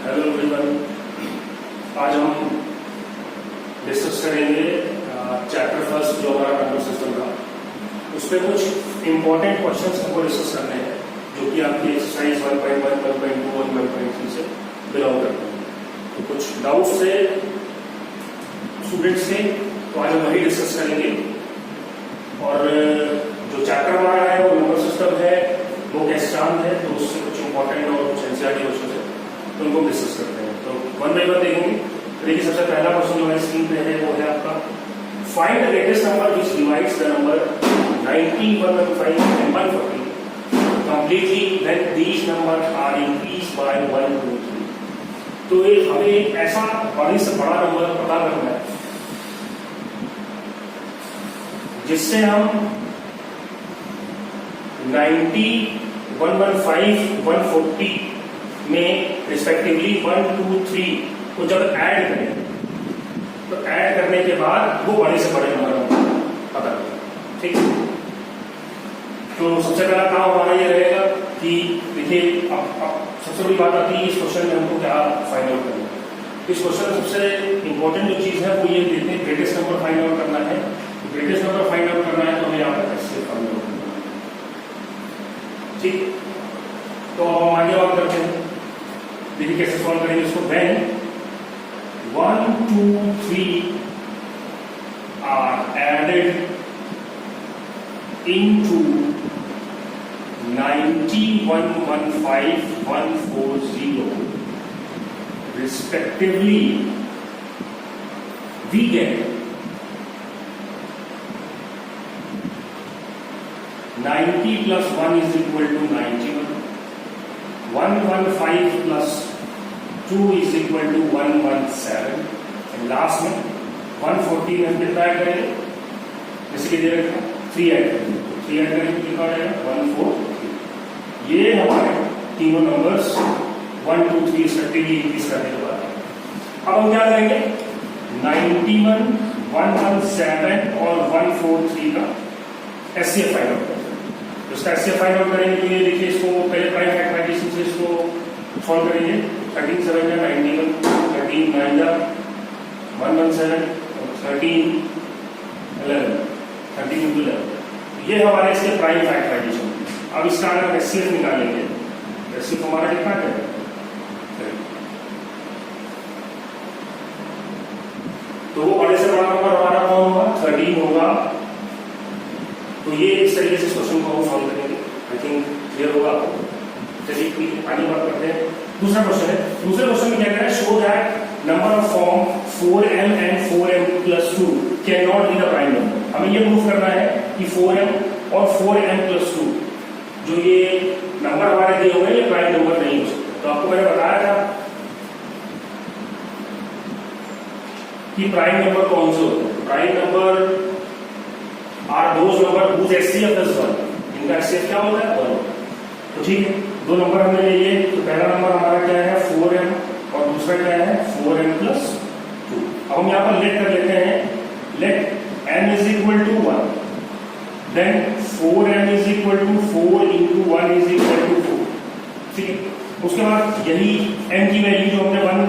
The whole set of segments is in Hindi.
हेलो एवरीवन, आज हम डिस्कस करेंगे चैप्टर फर्स्ट जो हमारा नंबर सिस्टम का। उसमें कुछ इंपॉर्टेंट क्वेश्चंस हमको डिस्कस करने हैं जो कि आपकी एक्सरसाइज 1.1, 1.2 और 1.3 से बिलोंग करते हैं। तो कुछ डाउट्स थे स्टूडेंट्स के, तो आज हम वही डिस्कस करेंगे। और जो चैप्टर हमारा है वो नंबर सिस्टम है, वो कैस्टान है, तो उससे कुछ इंपॉर्टेंट और कुछ एनसीईआरटी क्वेश्चन है तो उनको डिस्कस करते हैं। तो वन बाई वन देखेंगे। तो देखिए, सबसे पहला क्वेश्चन जो है स्क्रीन पे है वो है आपका find the greatest number which divides the number 90, 115 and 140 completely when these numbers are increased by 1, 2, 3। तो ये हमें एक ऐसा बड़े से बड़ा नंबर पता करना है जिससे हम 90, 115, 140 में रिस्पेक्टिवली 1, 2, 3 को जब ऐड करें तो ऐड करने के बाद वो बड़े से बड़े नंबर पता करें। ठीक है, तो सबसे पहला काम हमारा ये रहेगा कि देखिए, अब सबसे बड़ी बात आती है इस क्वेश्चन में हमको क्या फाइंड आउट करना है। इस क्वेश्चन में सबसे इंपॉर्टेंट जो चीज है वो ये देखते हैं ग्रेटेस्ट नंबर फाइंड आउट करना है। ग्रेटेस्ट नंबर फाइंड आउट करना है तो हमें यहाँ पर ऐसे फाइंड आउट करना है। ठीक, तो अब हम आगे बात करते हैं। देखिए कैसे सॉल्व करेंगे इसको। When 1, 2, 3 are added into 90, 115, 140 respectively, we get 90 plus 1 is equal to 91, 115 plus 2 is equal to 117, and last में 140 में कितना ऐड करेंगे, जैसे कि दे रखा 3 ऐड करेंगे, 3 ऐड करेंगे तो कितना आएगा 143। ये हमारे तीनों नंबर्स 1, 2, 3 रिस्पेक्टिवली इंक्रीज करने के बाद अब हम क्या करेंगे 91, 117 और 143 का एचसीएफ फाइंड आउट करेंगे। तो इसका एचसीएफ फाइंड आउट करेंगे तो ये देखिए, इसको पहले प्राइम फैक्टराइजेशन से इसको सॉल्व करेंगे। 13 7 या 91, 13 9 या 117, 13 11, 13 into 11। ये हमारे इसके प्राइम फैक्टराइजेशन। अब इसका अगर हम एचसीएफ निकालेंगे, एचसीएफ हमारा कितना है, तो वो बड़े से बड़ा नंबर हमारा कौन होगा, 13 होगा। तो ये इस तरीके से क्वेश्चन को हम सॉल्व करेंगे। आई थिंक क्लियर होगा आपको। चलिए आगे बात करते हैं। दूसरा क्वेश्चन है। दूसरे क्वेश्चन में क्या कह रहा है, show that number of form 4m and 4m plus 2 can not be the prime number. हमें ये प्रूफ करना है कि 4m और 4m plus 2 जो ये नंबर हमारे दिए हुए हैं ये प्राइम नंबर नहीं हो सकते। तो आपको मैंने बताया था कि प्राइम नंबर कौन से होते हैं। Prime number are those number whose HCF is 1। इनका एचसीएफ क्या होता है, 1। तो ठीक है, दो नंबर हमने ले लिए। तो पहला नंबर हमारा क्या है 4m और दूसरा क्या है 4m plus 2। अब हम यहाँ पर लेट कर लेते हैं, late m is equal to 1, then 4m is equal to 4 into 1 is equal to 4। ठीक है, उसके बाद यही m की वैल्यू जो हमने 1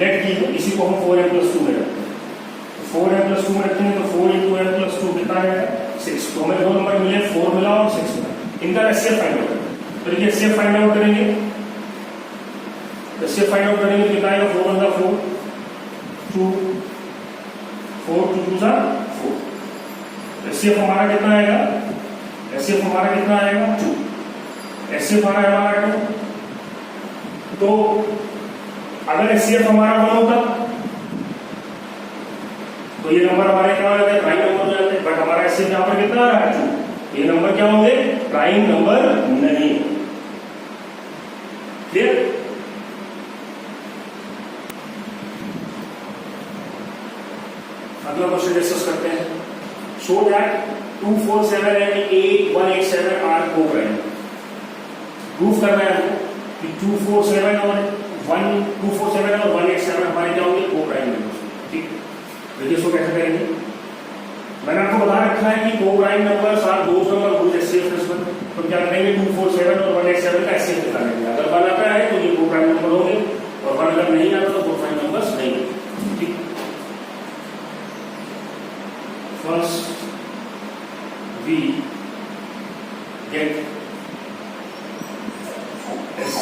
लेट की है इसी को हम 4m plus 2 में रखते हैं। 4m plus 2 में रखेंगे तो 4 into m plus 2 कितना है 6। तो हमें दो नंबर मिले, 4 मिला और 6 मिला। इनका एचसीएफ फाइंड आउट करेंगे। तो देखिए एचसीएफ फाइंड आउट करेंगे, एचसीएफ फाइंड आउट करेंगे कितना आएगा, 4 1 4 2 4 2 2 4। एचसीएफ हमारा कितना आएगा, एचसीएफ हमारा कितना आएगा 2। एचसीएफ हमारा 2। तो अगर एचसीएफ हमारा 1 होता तो ये नंबर हमारे क्या हो जाते, प्राइम नंबर हो जाते। बट हमारा एचसीएफ यहाँ पर कितना आ रहा है 2। ये नंबर क्या होंगे, प्राइम नंबर नहीं। क्लियर। अगला क्वेश्चन डिस्कस करते हैं। Show that 2, 4, 7 and 8, 1, 8, 7 are coprime. Proof करना है हमको कि 2, 4, 7 और 1, 8, 7 हमारे क्या होंगे, को-प्राइम नंबर। ठीक, देखिए इसको कैसे करेंगे। मैंने आपको बता रखा है कि coprime number are those number whose HCF is 1। तो क्या करेंगे 2, 4, 7 और 1, 8, 7 का एचसीएफ निकालेंगे। अगर 1 आता है तो ये को-प्राइम नंबर होंगे।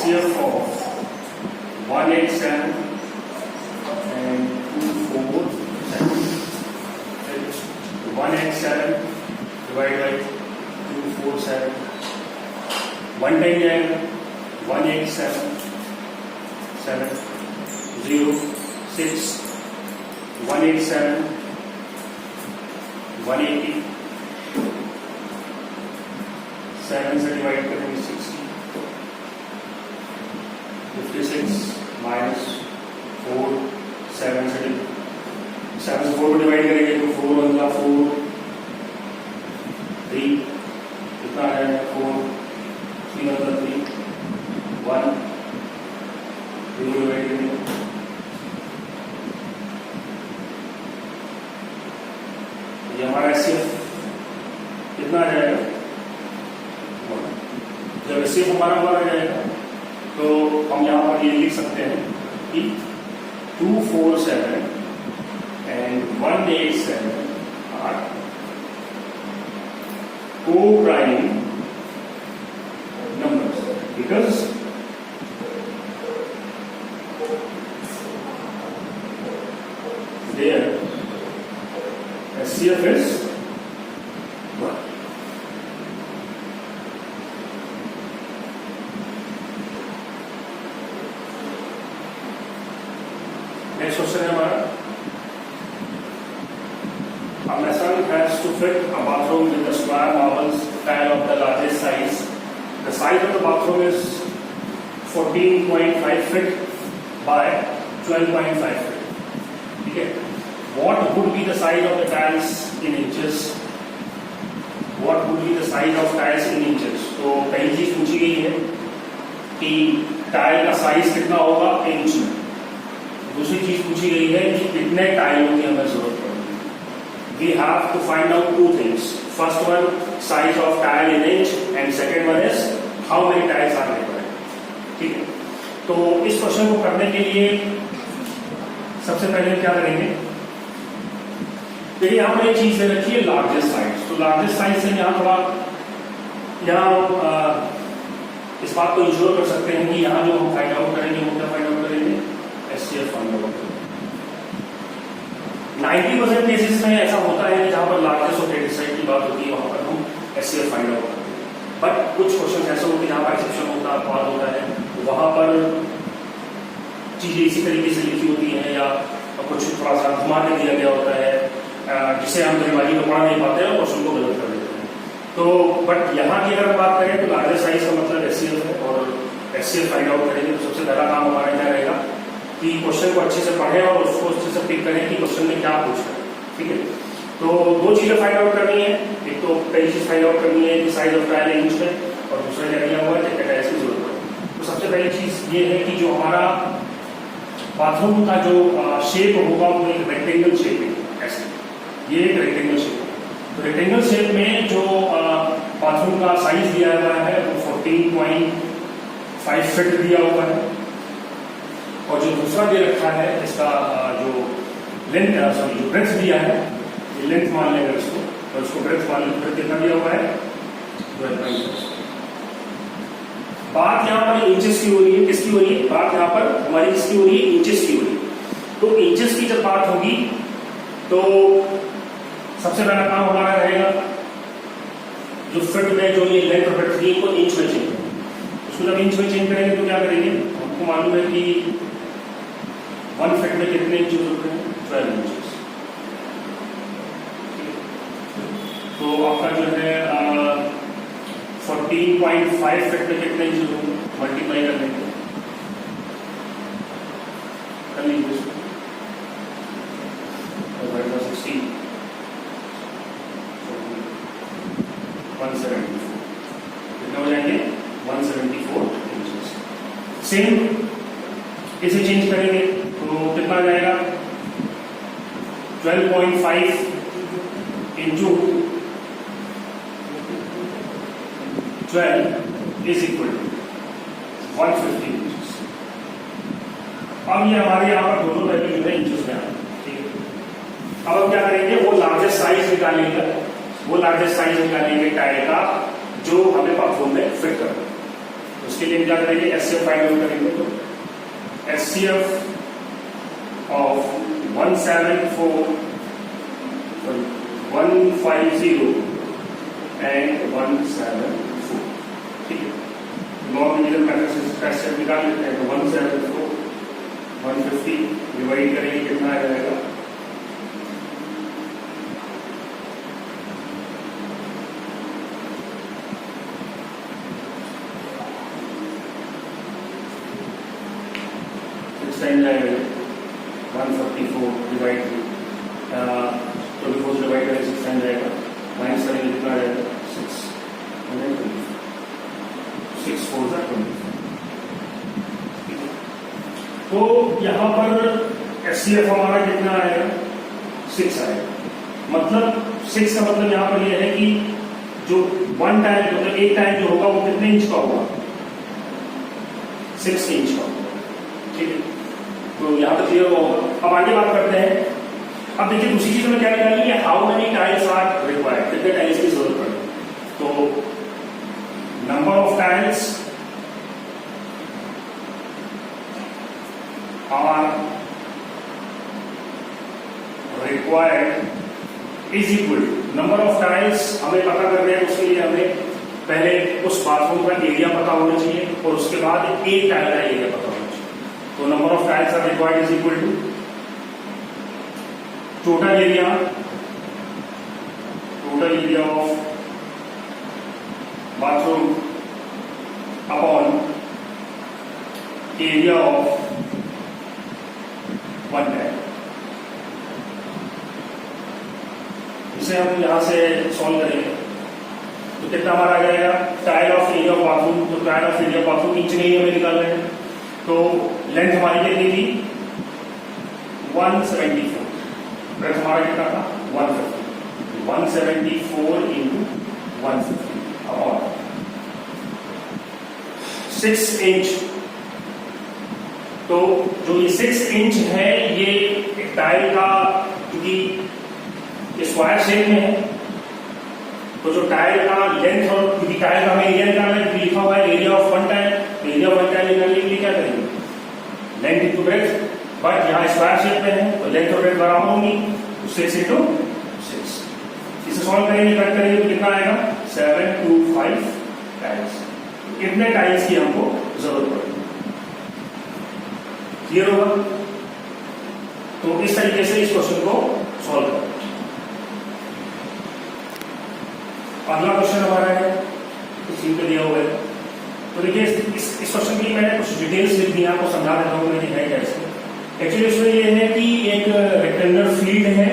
SCF of 187 and 247. 187 divided by 247. 1 time जाएगा 187 7 0 6 187 180 7 से डिवाइड करेंगे 60 56 माइनस 4 7 से 4 को डिवाइड करेंगे तो 4 1 का 4 3 कितना है 4 3 1 का 3 1 0 डिवाइड करेंगे ये हमारा एससीएफ कितना आ जाएगा 1। जब एससीएफ हमारा 1 आ जाएगा तो हम यहाँ पर ये लिख सकते हैं कि 247 and 187 are co-prime numbers because their SCF is 1. Next question है हमारा A mason has to fit a bathroom with a square marble tile of the largest size. The size of the bathroom is 14.5 feet by 12.5 feet. Okay. What would be the size of the tiles in inches? What would be the size of tiles in inches? तो पहली चीज पूछी गई है कि टाइल का साइज कितना होगा इंच में। दूसरी चीज पूछी गई है कि कितने टाइलों की हमें जरूरत पड़ेगी। We have to find out two things. First one, size of tile in inch, and second one is how many tiles are required. ठीक है। तो इस क्वेश्चन को करने के लिए सबसे पहले क्या करेंगे? देखिए यहाँ पर एक चीज दे रखी है लार्जेस्ट साइज। तो लार्जेस्ट साइज से यहाँ थोड़ा इस बात को इंश्योर कर सकते हैं कि यहाँ जो हम फाइंड आउट करेंगे वो क्या फाइंड आउट करेंगे एससीएफ फाइंड आउट करेंगे। 90% केसेस में ऐसा होता है जहां पर लार्जेस्ट और ग्रेटेस्ट साइज की बात होती है वहां पर हम एससीएफ फाइंड आउट करते हैं। बट कुछ क्वेश्चन ऐसे होते हैं जहां पर एक्सेप्शन होता है बात होता है वहां पर चीजें इसी तरीके से लिखी होती हैं या कुछ थोड़ा सा घुमा के दिया गया होता है जिसे हम दरवाजी को पढ़ा नहीं पाते हैं और क्वेश्चन को गलत कर देते हैं। तो बट यहाँ की अगर बात करें तो लार्जेस्ट साइज का मतलब एससीएफ है और एससीएफ फाइंड आउट करेंगे तो सबसे पहला काम हमारा क्या रहेगा कि क्वेश्चन को अच्छे से पढ़ें और उसको अच्छे से पिक करें कि क्वेश्चन में क्या पूछ रहे हैं। ठीक है। तो दो चीजें फाइंड आउट करनी है। एक तो पहली चीज फाइंड आउट करनी है कि साइज ऑफ टाइल इंच में और दूसरा क्या दिया हुआ है कितने टाइल्स की जरूरत है। तो सबसे पहली चीज ये है कि जो हमारा बाथरूम का जो शेप होगा वो एक रेक्टेंगल शेप है। ऐसे ये एक रेक्टेंगल शेप है। तो रेक्टेंगल शेप में जो बाथरूम का साइज दिया हुआ है वो 14.5 फीट दिया हुआ है और जो दूसरा दे रखा है इसका जो लेंथ सॉरी जो ब्रेथ दिया है ये लेंथ मान लेंगे इसको और इसको ब्रेथ मान लेंगे। ब्रेथ कितना दिया हुआ है 12.5। बात यहाँ पर इंचेस की हो रही है। किसकी हो रही है बात यहाँ पर हमारी किसकी हो रही है इंचेस की हो रही है। तो इंचेस की जब बात होगी तो सबसे पहला काम हमारा रहेगा जो फिट में जो ये लेंथ और ब्रेथ थी को इंच में चेंज करेंगे। उसको जब इंच में चेंज करेंगे तो क्या करेंगे आपको मालूम है कि 1 फीट में कितने इंच होते हैं 12 इंचेस। तो आपका जो है 14.5 फीट में कितने इंच होंगे मल्टीप्लाई कर लेंगे कर लीजिए 16 174 कितने हो जाएंगे 174 इंचेस। सेम इसे चेंज करेंगे तो कितना आ जाएगा 12.5 into 12 is equal to 150 inches. अब ये हमारे यहाँ पर दोनों वैल्यू जो है इंचेस में आ रहे हैं। ठीक है। अब हम क्या करेंगे वो लार्जेस्ट साइज निकालेंगे। वो लार्जेस्ट साइज निकालेंगे टाइल का जो हमें बाथरूम में फिट करना है। उसके लिए हम क्या करेंगे, एचसीएफ फाइंड आउट करेंगे। तो एचसीएफ ऑफ 150 एंड 174, ठीक है। नॉर्मल मेथड से एचसीएफ निकाल लेते हैं। तो 174 150 डिवाइड करेंगे, कितना आ जाएगा, 144 डिवाइड 24 डिवाइड करें 6 टाइम जाएगा, माइनस करेंगे कितना आ जाएगा, 6 4 तो यहाँ पर एचसीएफ हमारा कितना आएगा, 6 आएगा। मतलब 6 का मतलब यहाँ पर यह है कि जो वन टाइम मतलब एक टाइम जो होगा वो कितने इंच का होगा, 6 इंच का होगा, ठीक है। तो यहाँ तक क्लियर होगा। अब आगे बात करते हैं। अब देखिए दूसरी चीज में क्या निकालेंगे, how many tiles are required, कितने टाइल्स की जरूरत पड़ेगी। तो number of tiles are required is equal to number of tiles. हमें पता करना है, उसके लिए हमें पहले उस बाथरूम का एरिया पता होना चाहिए और उसके बाद एक टाइल का एरिया पता होना चाहिए। तो number of tiles are required is equal to total area of bathroom upon area of one tile. इसे हम यहां से सॉल्व करेंगे तो कितना हमारा आ जाएगा, tile of area of bathroom. तो tile of area of bathroom inch नहीं हमें निकाल रहे हैं। तो लेंथ हमारी कितनी थी, 174। ब्रेथ हमारा कितना था, 150। 174 इंटू 150 और 6 इंच। तो जो ये 6 इंच है ये एक टाइल का, क्योंकि स्क्वायर शेप में है तो जो टाइल का लेंथ और क्योंकि टाइल का हमें एरिया निकालना है, लिखा हुआ है area of one tile. Area of one tile निकालने के लिए क्या करेंगे, लेंथ इंटू ब्रेथ। बट यहाँ स्क्वायर शेप में है तो लेंथ और ब्रेथ बराबर होंगी, 6 इंटू 6। इसे सॉल्व करेंगे, कट करेंगे तो कितना आएगा, 725 टाइल्स। कितने टाइल्स की हमको जरूरत पड़ेगी, क्लियर होगा। तो इस तरीके से इस क्वेश्चन को सॉल्व करें। अगला क्वेश्चन हमारा है स्क्रीन पे दिया हुआ है। तो देखिए इस क्वेश्चन की मैंने कुछ डिटेल्स लिख दी, आपको समझा देता हूँ मैंने है कैसे। एक्चुअली इसमें ये है कि एक रेक्टेंगुलर फील्ड है,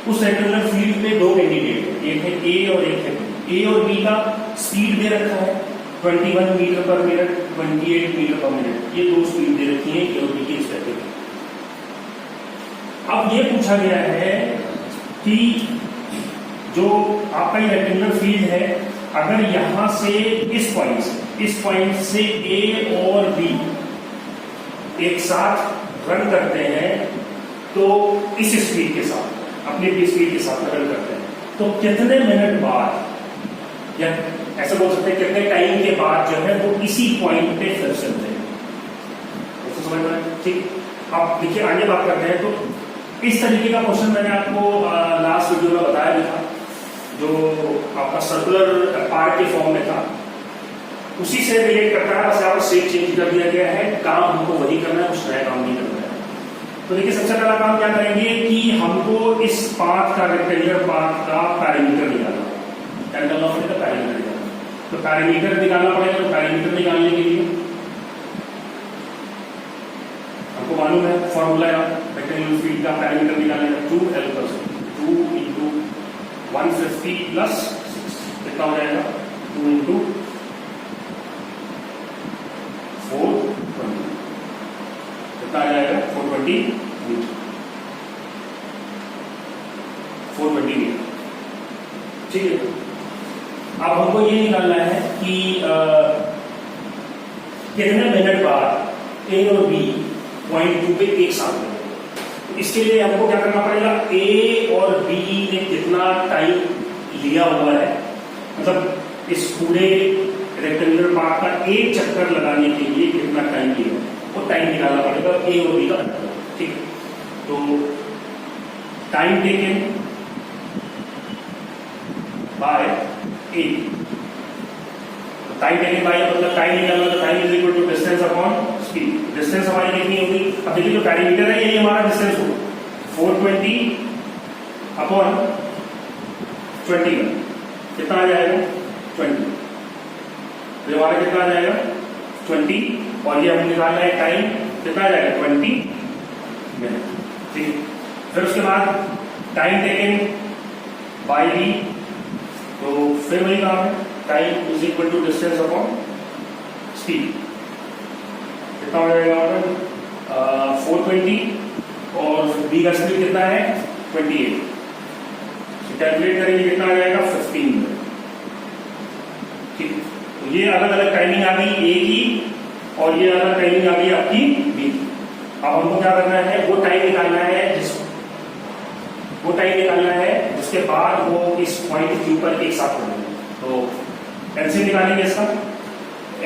उस रेक्टेंगुलर फील्ड पे दो कैंडिडेट है, एक है ए और एक है बी। ए और बी का स्पीड दे रखा है 21 मीटर पर मिनट, 28 मीटर पर मिनट। ये दो स्पीड दे रखी है ए और बी की रिस्पेक्टिवली। अब ये पूछा गया है कि जो आपका ये रेक्टेंगुलर फील्ड है, अगर यहां से इस पॉइंट से ए और बी एक साथ रन करते हैं तो इस स्पीड के साथ, अपनी स्पीड के साथ रन करते हैं तो कितने मिनट बाद, या ऐसा बोल सकते हैं कितने टाइम के बाद जो है वो इसी पॉइंट पे फिर चलते हैं। समझ में, ठीक। अब देखिए आगे बात करते हैं। तो इस तरीके का क्वेश्चन मैंने आपको लास्ट वीडियो में बताया भी था, जो आपका सर्कुलर पार्ट के फॉर्म में था, उसी से रिलेट करता है। बस यहाँ पर शेप चेंज कर दिया गया है, काम हमको वही करना है, कुछ नया काम नहीं करना है। तो देखिए सबसे पहला काम क्या करेंगे कि हमको इस पाथ का, रेक्टेंगुलर पाथ का पैरामीटर निकालना, क्या निकालना पड़ेगा, पैरामीटर निकालना। तो पैरामीटर निकालना पड़ेगा। तो पैरामीटर निकालने के लिए हमको मालूम है फॉर्मूला रेक्टेंगुलर फील्ड का पैरामीटर निकालने का, 2L + 2 इंटू 150 प्लस 6 कितना हो जाएगा, 2 इंटू 420 कितना आ जाएगा, 420 मीटर। ठीक है। अब हमको ये निकालना है कि कितने मिनट बाद ए और बी पॉइंट 2 पे एक साथ में। इसके लिए हमको क्या करना पड़ेगा, ए और बी ने कितना टाइम लिया हुआ है, मतलब इस पूरे रेक्टेंगुलर पार्ट का एक चक्कर लगाने के लिए कितना टाइम लिया, वो टाइम निकालना पड़ेगा ए और बी का अंतर। ठीक है, तो time taken by a, time taken by मतलब टाइम निकालना, तो time is equal to distance upon speed. Distance हमारी कितनी होगी, अब देखिए जो पैरामीटर है ये हमारा डिस्टेंस होगा 420 अपॉन 21, कितना आ जाएगा 20, तो हमारा कितना आ जाएगा 20, और ये हमें निकालना है टाइम, कितना आ जाएगा 20 मिनट। ठीक है, फिर उसके बाद टाइम टेकन बाय बी, तो फिर वही काम है, time is equal to distance upon speed, कितना हो जाएगा 420 और बी का स्पीड कितना है 28, कैलकुलेट करेंगे कितना आ जाएगा 15 मिनट। ठीक, तो ये अलग अलग टाइमिंग आ गई ए की और ये अलग टाइमिंग आ गई आपकी बी की। अब हमको क्या करना है, वो टाइम निकालना है जिसके बाद वो इस पॉइंट क्यू पर एक साथ होंगे। तो एलसीएम निकालेंगे इसका,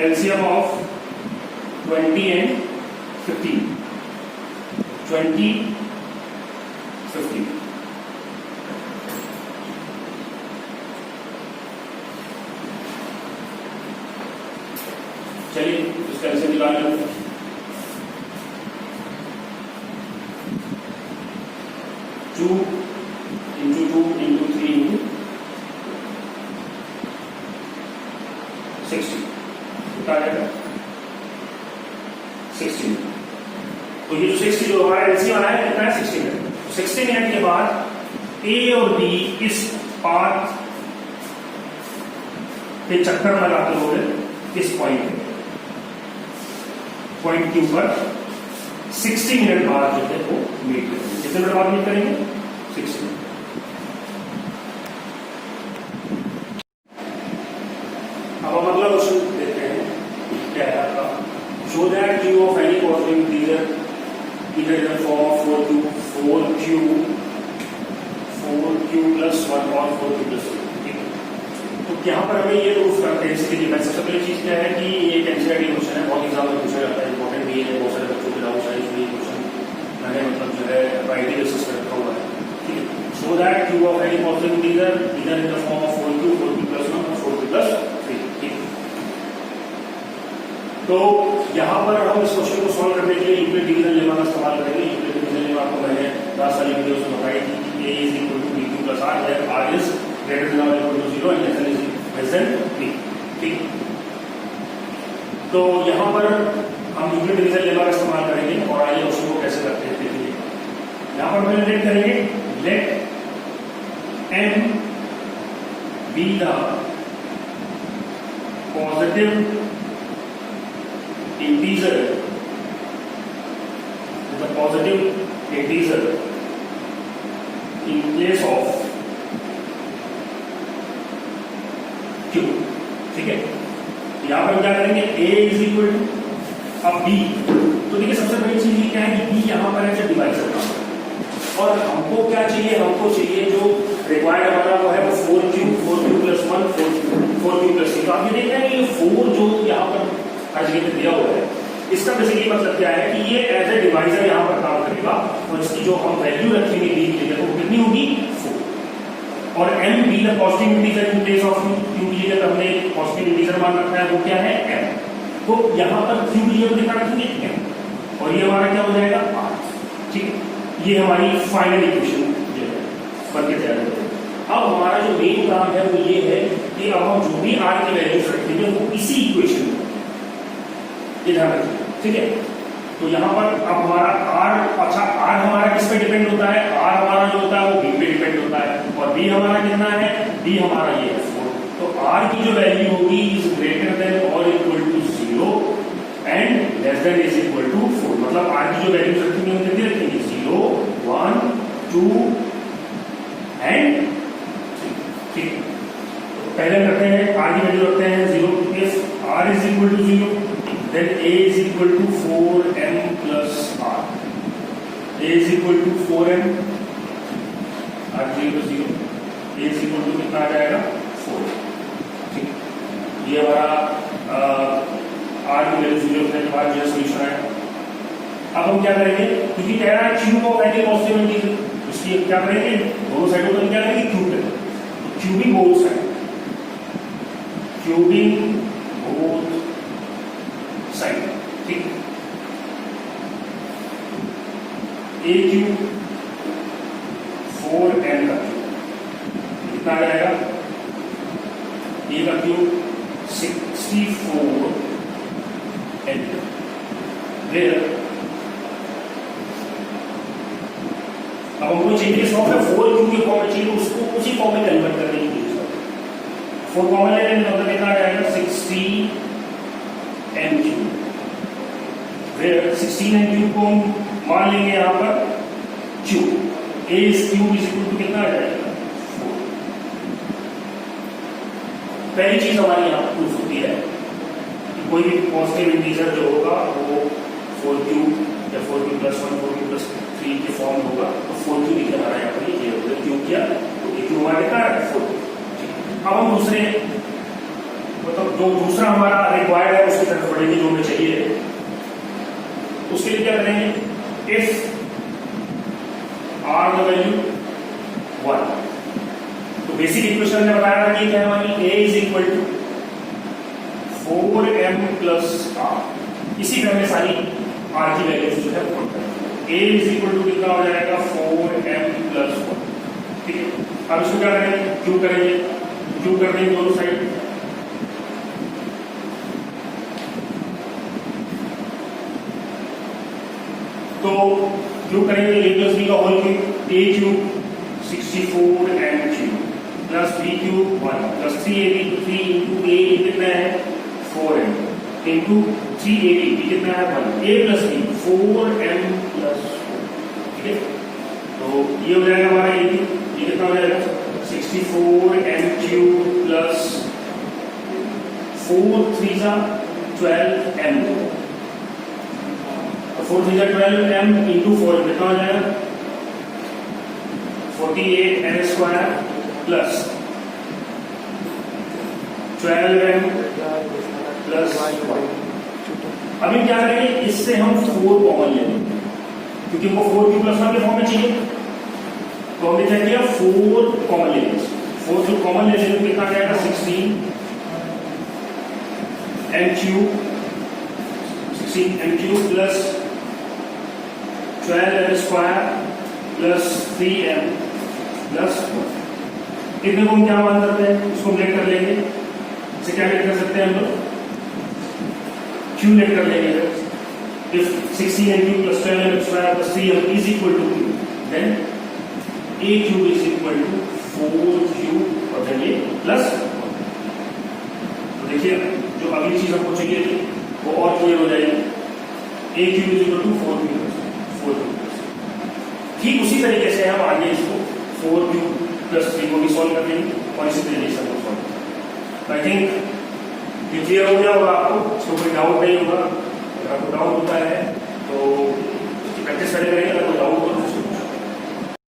एलसीएम ऑफ 20 एंड 15, 20 15, चलिए इसका एलसीएम निकाल लेते हैं। 2 into 2 into 3 into 60, कितना आ जाएगा 60। तो ये जो 60 जो हमारा एलसीएम आया है कितना है 60 मिनट। 60 मिनट के बाद ए और बी इस पाथ पे चक्कर लगाते हुए इस पॉइंट क्यू पर 60 मिनट बाद जो है वो मीट करेंगे। कितने मिनट बाद मीट करेंगे 60 मिनट। अब हम अगला क्वेश्चन देखते हैं, क्या है आपका, show that Q of any positive integer either in the form of 4q plus 1 or 4q plus 2। तो यहाँ पर हमें ये प्रूफ करते हैं, इसके लिए सबसे पहली चीज क्या है कि ये एनसीईआरटी क्वेश्चन है, बहुत एग्जाम में पूछा जाता है, इंपॉर्टेंट भी है, बहुत सारे बच्चों के डाउट है, इसलिए क्वेश्चन मैंने मतलब जो है राइटिंग बेसिस पर रखा हुआ है। ठीक है, so that Q of any positive integer either in the form of 4q plus 1 or 4q plus 3। ठीक, तो यहाँ पर हम इस क्वेश्चन को सॉल्व करने के लिए यूक्लिड डिवीजन लेमा का इस्तेमाल करेंगे। यूक्लिड डिवीजन लेमा आपको मैंने लास्ट वाली वीडियो में बताई थी कि a is equal to b2 plus r, where r is greater than और equal to 0 and less than b। ठीक, तो यहाँ पर हम यूक्लिड डिवीजन लेमा का इस्तेमाल करेंगे और आइए क्वेश्चन को कैसे करते हैं देखिए। यहाँ पर हम लेट करेंगे, let m be the positive integer, the positive integer in place of q। ठीक है, यहां पर क्या करेंगे, a इज इक्वल टू, अब b, तो देखिए सबसे पहली चीज ये क्या है कि b यहां पर है डिवाइजर का, और हमको क्या चाहिए, हमको चाहिए जो रिक्वायर्ड हमारा वो है वो 4q प्लस 1 4q प्लस 3। तो आप ये देख रहे हैं कि 4 जो यहाँ पर हर जगह पे दिया हुआ है, इसका बेसिकली मतलब क्या है कि ये एज ए डिवाइजर यहाँ पर काम करेगा और इसकी जो हम वैल्यू रखेंगे बी की जगह वो कितनी होगी 4। और m be the positive integer in place of q की जगह हमने पॉजिटिव इंटीजर मान रखा है वो क्या है m, तो यहाँ पर q की जगह कितना रखेंगे m, और ये हमारा क्या हो जाएगा r। ठीक है, ये हमारी फाइनल इक्वेशन जो है बन के तैयार हो जाएगी। अब हमारा जो मेन काम है वो ये है कि अब हम जो भी r की वैल्यूज रखेंगे वो इसी इक्वेशन में ध्यान रखिए। ठीक है, तो यहाँ पर अब हमारा r, अच्छा r हमारा किस पे डिपेंड होता है, r हमारा जो होता है वो b पे डिपेंड होता है, और b हमारा कितना है, b हमारा ये है 4। तो r की जो वैल्यू होगी इज ग्रेटर देन और equal to 0 and less than is equal to 4। मतलब r की जो वैल्यू रखेंगे हम कितनी रखेंगे 0 1 2 एंड 3। ठीक, तो पहले करते हैं r की वैल्यू रखते हैं 0, if r is equal to 0 then a is equal to 4m plus r, a is equal to 4m, r is equal to 0, a is equal to कितना आ जाएगा 4। ठीक, ये हमारा आर की वैल्यू 0 रखने के बाद जो सोल्यूशन आया। अब हम क्या करेंगे, क्योंकि कह रहा है cube of any positive integer, इसलिए क्या करेंगे, दोनों साइडों पर क्या करेंगे, क्यूब करेंगे, cubing both side, cubing both side, ठीक। ए क्यूब 4n का क्यूब कितना आ जाएगा, ए का क्यूब 64n, अब हमको चाहिए फॉर्म है 4 क्यूब के फॉर्म में चाहिए, उसको उसी फॉर्म में कन्वर्ट करने की कोशिश करें। 4 कॉमन ले लेंगे मतलब कितना आ जाएगा 16n क्यूब, फिर 16n क्यूब को हम मान लेंगे यहाँ पर cube, a cube is equal to कितना आ जाएगा 4। पहली चीज हमारी यहाँ प्रूफ होती है कि कोई भी पॉजिटिव इंटीजर जो होगा वो 4 क्यूब या 4 क्यूब प्लस 1 4 क्यूब प्लस 3 के फॉर्म होगा, तो 4 क्यूब लिखा हमारा यहाँ पर ये होगा, क्यूब किया तो ये क्यूब हमारा कितना है 4। अब हम दूसरे मतलब जो दूसरा हमारा रिक्वायर्ड है उसकी तरफ बढ़ेंगे, जो हमें चाहिए उसके लिए क्या करेंगे, इफ आर द वैल्यू 1, तो बेसिक इक्वेशन ने बताया था कि क्या है हमारी a is equal to 4m plus r, इसी तरह में सारी r की वैल्यूज जो है पुट करेंगे, a इज इक्वल टू कितना हो जाएगा 4m प्लस 1, ठीक है। अब इसको क्या करेंगे, क्यूब करेंगे, क्यूब कर देंगे दोनों साइड, तो क्यूब करेंगे a प्लस b का whole cube, a cube 64n cube plus b cube 1 plus 3ab, 3 into a कितना है 4m इंटू 3ab कितना है 1, a plus b 4m plus 4, ठीक है। तो ये हो जाएगा हमारा a क्यूब, ये कितना हो जाएगा 64n क्यूब प्लस 4 3 जा 12m, 4 3 जा 12m इंटू 4 कितना हो जाएगा 48n square plus 12m plus 1। अभी क्या करेंगे, इससे हम 4 कॉमन ले लेंगे क्योंकि वो 4 क्यूब प्लस 1 के फॉर्म में चाहिए, तो हमने क्या किया 4 कॉमन ले लेंगे, 4 जो कॉमन ले लेंगे कितना जाएगा 16n cube plus 12m square plus 3m plus 1। कितने को हम क्या मान सकते हैं, इसको लेट कर लेंगे, इसे क्या लेट कर सकते हैं हम लोग, क्यू लेट कर लेंगे। If 16n cube plus 12m square plus 3m is equal to q, then a cube is equal to 4q और देन ये प्लस 1। तो देखिए जो अगली चीज हमको चाहिए थी वो और क्लियर हो जाएगी, a cube is equal to 4q plus 4q। ठीक उसी तरीके से हम आगे इसको 4q प्लस 3 को भी सॉल्व कर लेंगे और इसी तरीके से हम सॉल्व। आई थिंक ये क्लियर हो गया होगा आपको, इसको कोई डाउट नहीं होगा। अगर आपको डाउट होता है तो प्रैक्टिस करेंगे, अगर कोई डाउट